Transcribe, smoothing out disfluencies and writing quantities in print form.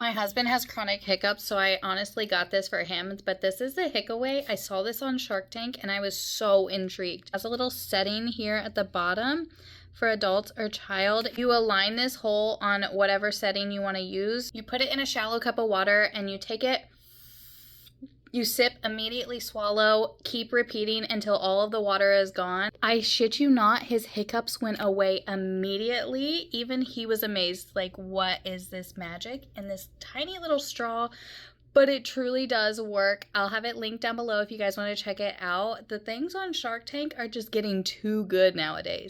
My husband has chronic hiccups, so I honestly got this for him, but this is the HiccAway. I saw this on Shark Tank and I was so intrigued. It has a little setting here at the bottom for adults or child. You align this hole on whatever setting you want to use. You put it in a shallow cup of water and you take it. You sip, immediately swallow, keep repeating until all of the water is gone. I shit you not, his hiccups went away immediately. Even he was amazed, like, what is this magic in this tiny little straw? But it truly does work. I'll have it linked down below if you guys want to check it out. The things on Shark Tank are just getting too good nowadays.